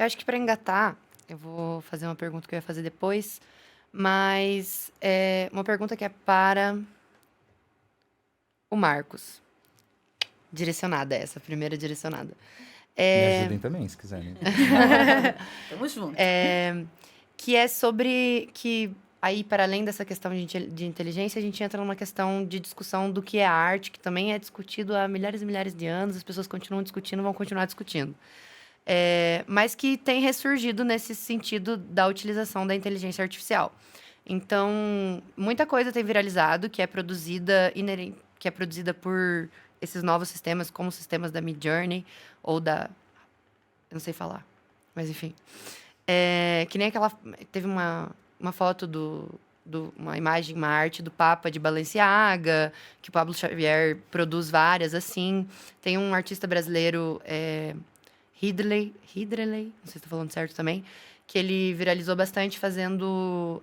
Eu acho que para engatar, eu vou fazer uma pergunta que eu ia fazer depois, mas é uma pergunta que é para o Marcos. Direcionada essa, primeira direcionada. Me É, ajudem também, se quiserem. Tamo junto. que é sobre que aí para além dessa questão de inteligência, a gente entra numa questão de discussão do que é arte, que também é discutido há milhares e milhares de anos, as pessoas continuam discutindo, vão continuar discutindo. Mas que tem ressurgido nesse sentido da utilização da inteligência artificial. Então, muita coisa tem viralizado que é produzida por esses novos sistemas, como os sistemas da Midjourney ou da... Eu não sei falar, mas enfim. Que nem aquela... Teve uma foto uma imagem, uma arte do Papa de Balenciaga, que o Pablo Xavier produz várias, assim. Tem um artista brasileiro... Ridley, não sei se estou falando certo também, que ele viralizou bastante fazendo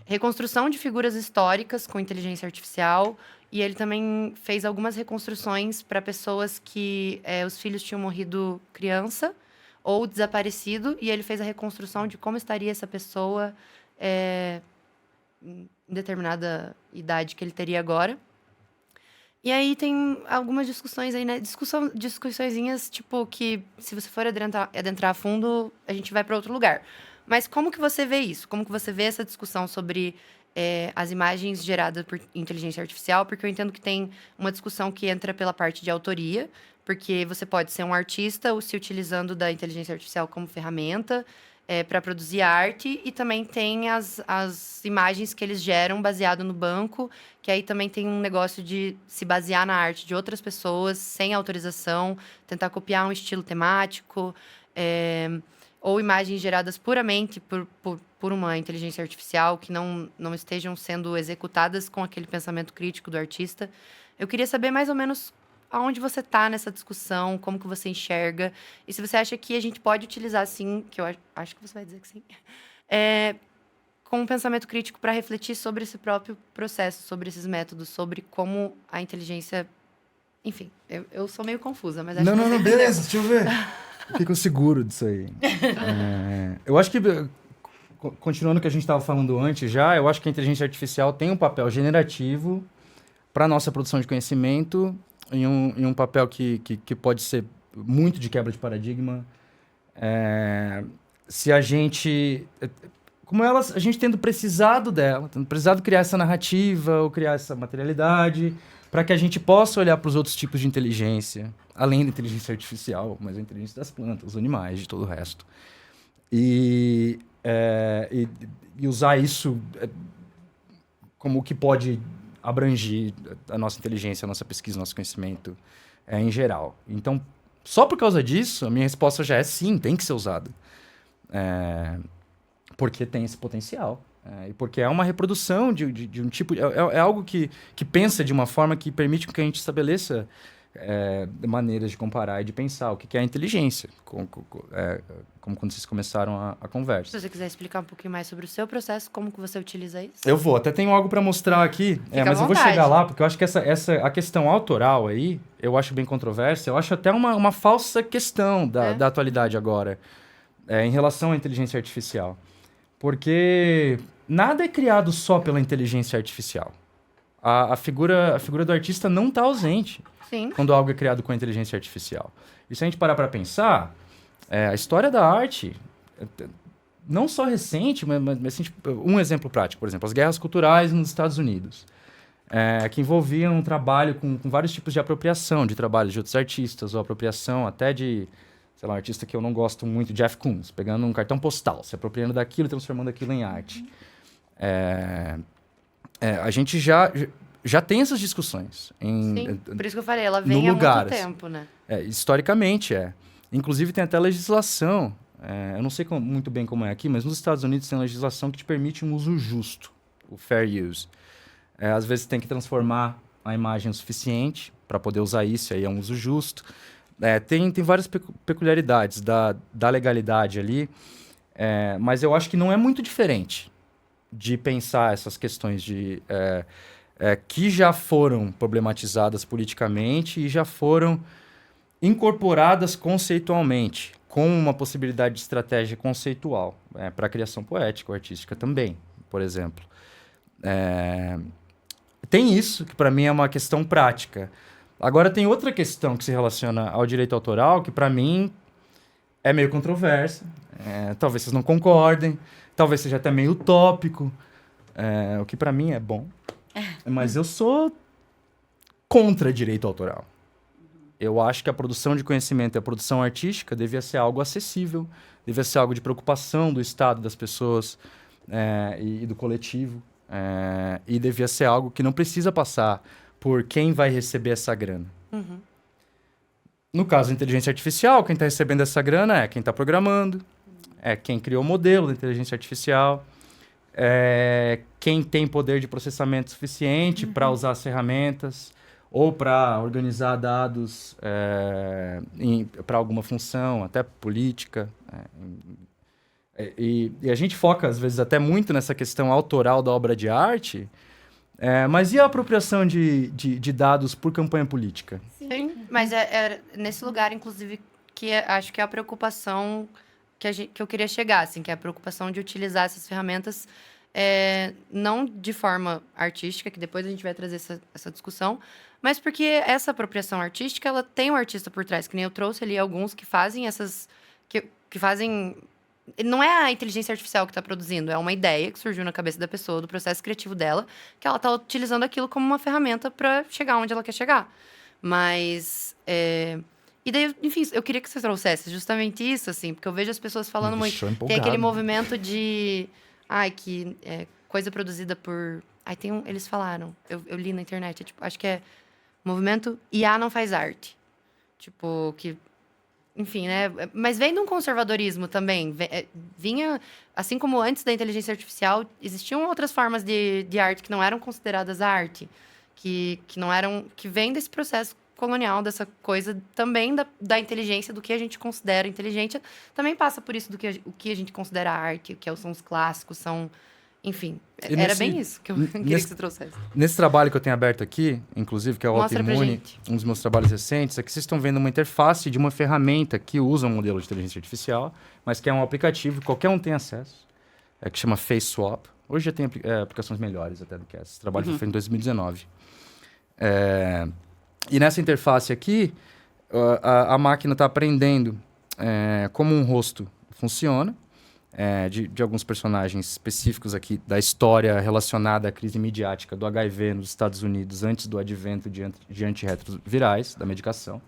reconstrução de figuras históricas com inteligência artificial, e ele também fez algumas reconstruções para pessoas que os filhos tinham morrido criança ou desaparecido, e ele fez a reconstrução de como estaria essa pessoa em determinada idade que ele teria agora. E aí tem algumas discussões aí, né? Discussõezinhas, tipo, que se você for adentrar a fundo, a gente vai para outro lugar. Mas como que você vê isso? Como que você vê essa discussão sobre as imagens geradas por inteligência artificial? Porque eu entendo que tem uma discussão que entra pela parte de autoria, porque você pode ser um artista ou se utilizando da inteligência artificial como ferramenta para produzir arte, e também tem as imagens que eles geram baseado no banco, que aí também tem um negócio de se basear na arte de outras pessoas, sem autorização, tentar copiar um estilo temático, ou imagens geradas puramente por uma inteligência artificial, que não estejam sendo executadas com aquele pensamento crítico do artista. Eu queria saber mais ou menos aonde você está nessa discussão, como que você enxerga, e se você acha que a gente pode utilizar, sim, que eu acho que você vai dizer que sim, com um pensamento crítico para refletir sobre esse próprio processo, sobre esses métodos, sobre como a inteligência... Enfim, eu sou meio confusa, mas acho que você Não, entendeu. beleza, deixa eu ver. O que eu seguro disso aí? Eu acho que, continuando o que a gente estava falando antes já, eu acho que a inteligência artificial tem um papel generativo para a nossa produção de conhecimento, em um papel que pode ser muito de quebra de paradigma. Se a gente... a gente tendo precisado dela, tendo precisado criar essa narrativa ou criar essa materialidade, para que a gente possa olhar para os outros tipos de inteligência, além da inteligência artificial, mas a inteligência das plantas, dos animais, de todo o resto. E usar isso como o que pode abranger a nossa inteligência, a nossa pesquisa, o nosso conhecimento em geral. Então, só por causa disso, a minha resposta já é sim, tem que ser usado. Porque tem esse potencial. E porque é uma reprodução de um tipo... É algo que pensa de uma forma que permite que a gente estabeleça maneiras de comparar e de pensar o que é a inteligência, como quando vocês começaram a conversa. Se você quiser explicar um pouquinho mais sobre o seu processo, como que você utiliza isso? Eu vou, até tenho algo para mostrar aqui, mas eu vou chegar lá, porque eu acho que a questão autoral aí, eu acho bem controversa, eu acho até uma falsa questão da atualidade agora, em relação à inteligência artificial. Porque nada é criado só pela inteligência artificial. A figura do artista não está ausente. Sim. Quando algo é criado com a inteligência artificial. E se a gente parar para pensar, a história da arte, não só recente, mas um exemplo prático, por exemplo, as guerras culturais nos Estados Unidos, que envolviam um trabalho com vários tipos de apropriação de trabalhos de outros artistas, ou apropriação até de, sei lá, um artista que eu não gosto muito, Jeff Koons, pegando um cartão postal, se apropriando daquilo e transformando aquilo em arte. A gente já tem essas discussões. Sim, por isso que eu falei, ela vem há muito tempo, né? Historicamente, Inclusive, tem até legislação, eu não sei muito bem como é aqui, mas nos Estados Unidos tem legislação que te permite um uso justo, o fair use. Às vezes, tem que transformar a imagem o suficiente para poder usar isso, aí é um uso justo. Tem várias peculiaridades da legalidade ali, mas eu acho que não é muito diferente de pensar essas questões que já foram problematizadas politicamente e já foram incorporadas conceitualmente, com uma possibilidade de estratégia conceitual para a criação poética ou artística também, por exemplo. Tem isso, que para mim é uma questão prática. Agora, tem outra questão que se relaciona ao direito autoral, que para mim é meio controversa. Talvez vocês não concordem, talvez seja até meio utópico, o que para mim é bom. Mas eu sou contra direito autoral. Eu acho que a produção de conhecimento e a produção artística devia ser algo acessível, devia ser algo de preocupação do Estado, das pessoas e do coletivo. E devia ser algo que não precisa passar por quem vai receber essa grana. Uhum. No caso da inteligência artificial, quem está recebendo essa grana é quem está programando, é quem criou o modelo da inteligência artificial, é quem tem poder de processamento suficiente para usar as ferramentas ou para organizar dados para alguma função, até política. E a gente foca, às vezes, até muito nessa questão autoral da obra de arte, mas e a apropriação de dados por campanha política? Sim, mas é nesse lugar, inclusive, que acho que é a preocupação que eu queria chegar, assim, que é a preocupação de utilizar essas ferramentas não de forma artística, que depois a gente vai trazer essa discussão, mas porque essa apropriação artística, ela tem um artista por trás, que nem eu trouxe ali alguns que fazem essas... que fazem... Não é a inteligência artificial que está produzindo, é uma ideia que surgiu na cabeça da pessoa, do processo criativo dela, que ela está utilizando aquilo como uma ferramenta para chegar onde ela quer chegar. Mas... E daí, enfim, eu queria que você trouxesse justamente isso, assim, porque eu vejo as pessoas falando muito... Tem aquele movimento de... que é coisa produzida por... eles falaram, eu li na internet, tipo, acho que é movimento IA não faz arte. Tipo, que... Enfim, né? Mas vem de um conservadorismo também. Vinha, assim como antes da inteligência artificial, existiam outras formas de arte que não eram consideradas arte, que não eram, que vem desse processo colonial, dessa coisa também da inteligência, do que a gente considera inteligente, também passa por isso o que a gente considera arte, o que são os clássicos, são... Enfim, era bem isso que eu queria que você trouxesse. Nesse trabalho que eu tenho aberto aqui, inclusive, que é o Autoimune, um dos meus trabalhos recentes, é que vocês estão vendo uma interface de uma ferramenta que usa um modelo de inteligência artificial, mas que é um aplicativo que qualquer um tem acesso, que chama FaceSwap. Hoje já tem aplicações melhores até do que essa. Esse trabalho foi feito em 2019. E nessa interface aqui, a máquina está aprendendo como um rosto funciona, de alguns personagens específicos aqui da história relacionada à crise midiática do HIV nos Estados Unidos antes do advento de antirretrovirais, da medicação,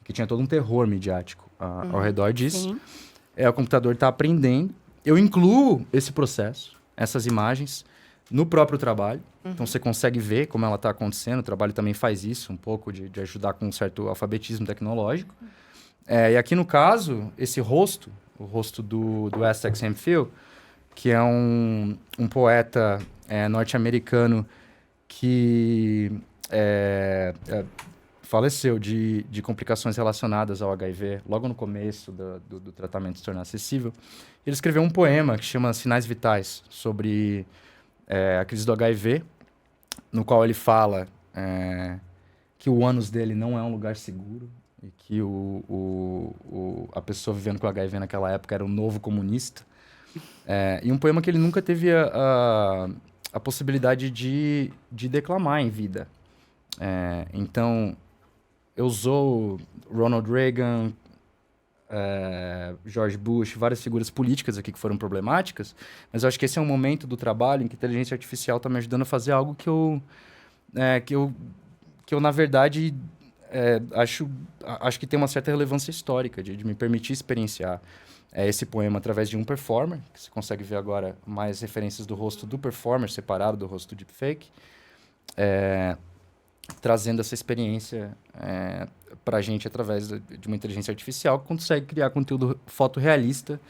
que tinha todo um terror midiático ao redor disso. O computador está aprendendo. Eu incluo esse processo, essas imagens, no próprio trabalho. Então, você consegue ver como ela está acontecendo. O trabalho também faz isso, um pouco de ajudar com um certo alfabetismo tecnológico. E aqui, no caso, esse rosto, o rosto do Essex Hemphill, que é um poeta norte-americano que faleceu de complicações relacionadas ao HIV logo no começo do tratamento se tornar acessível. Ele escreveu um poema que chama Sinais Vitais, sobre a crise do HIV, no qual ele fala que o ânus dele não é um lugar seguro, e que a pessoa vivendo com HIV naquela época era um novo comunista. E um poema que ele nunca teve a possibilidade de declamar em vida. Então, eu usou Ronald Reagan, George Bush, várias figuras políticas aqui que foram problemáticas, mas eu acho que esse é um momento do trabalho em que a inteligência artificial está me ajudando a fazer algo que eu na verdade... acho que tem uma certa relevância histórica de me permitir experienciar esse poema através de um performer, que você consegue ver agora mais referências do rosto do performer separado do rosto do deepfake, trazendo essa experiência para a gente através de uma inteligência artificial que consegue criar conteúdo fotorrealista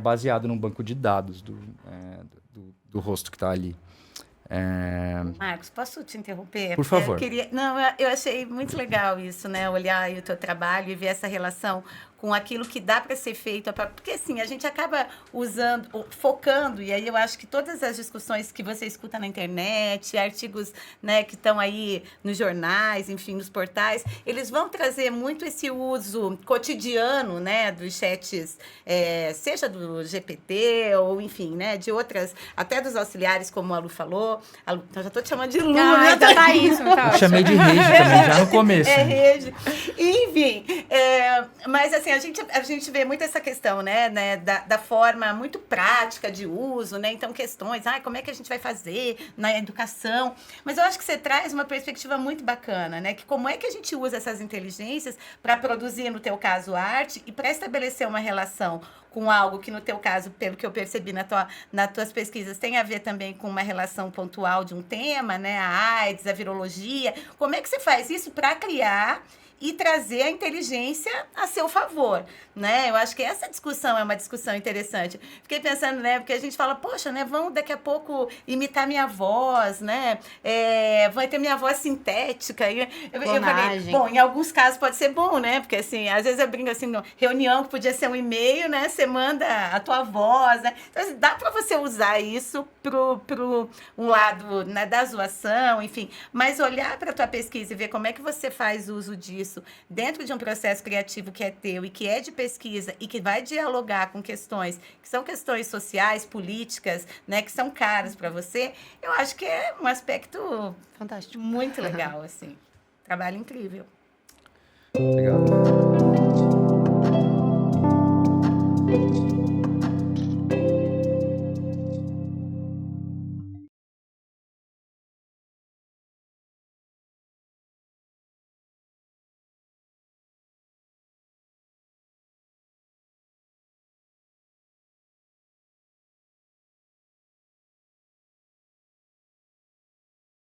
baseado num banco de dados do rosto que está ali. Marcos, posso te interromper? Por favor. Eu achei muito legal isso, né? Olhar aí o teu trabalho e ver essa relação com aquilo que dá para ser feito. Porque, assim, a gente acaba focando, e aí eu acho que todas as discussões que você escuta na internet, artigos, né, que estão aí nos jornais, enfim, nos portais, eles vão trazer muito esse uso cotidiano, né, dos chats, seja do GPT ou, enfim, né, de outras, até dos auxiliares, como a Lu falou. Então, já estou te chamando de Lu, né? Então tá isso, tá Eu chamei de rede também, já no começo. Rede. Enfim, mas assim, a gente vê muito essa questão, né, da forma muito prática de uso, né? Então, questões, como é que a gente vai fazer na educação? Mas eu acho que você traz uma perspectiva muito bacana, né? Que como é que a gente usa essas inteligências para produzir, no teu caso, arte e para estabelecer uma relação com algo que, no teu caso, pelo que eu percebi nas tuas pesquisas, tem a ver também com uma relação pontual de um tema, né? A AIDS, a virologia. Como é que você faz isso para criar e trazer a inteligência a seu favor, né? Eu acho que essa discussão é uma discussão interessante. Fiquei pensando, né? Porque a gente fala, poxa, né? Vão daqui a pouco imitar minha voz, né? Vai ter minha voz sintética. Eu falei, bom, em alguns casos pode ser bom, né? Porque, assim, às vezes eu brinco assim, reunião que podia ser um e-mail, né? Você manda a tua voz, né? Então, assim, dá para você usar isso pro um lado, né, da zoação, enfim. Mas olhar para a tua pesquisa e ver como é que você faz uso disso dentro de um processo criativo que é teu e que é de pesquisa e que vai dialogar com questões que são questões sociais, políticas, né, que são caras para você, eu acho que é um aspecto fantástico, muito legal, assim. Trabalho incrível. Obrigado.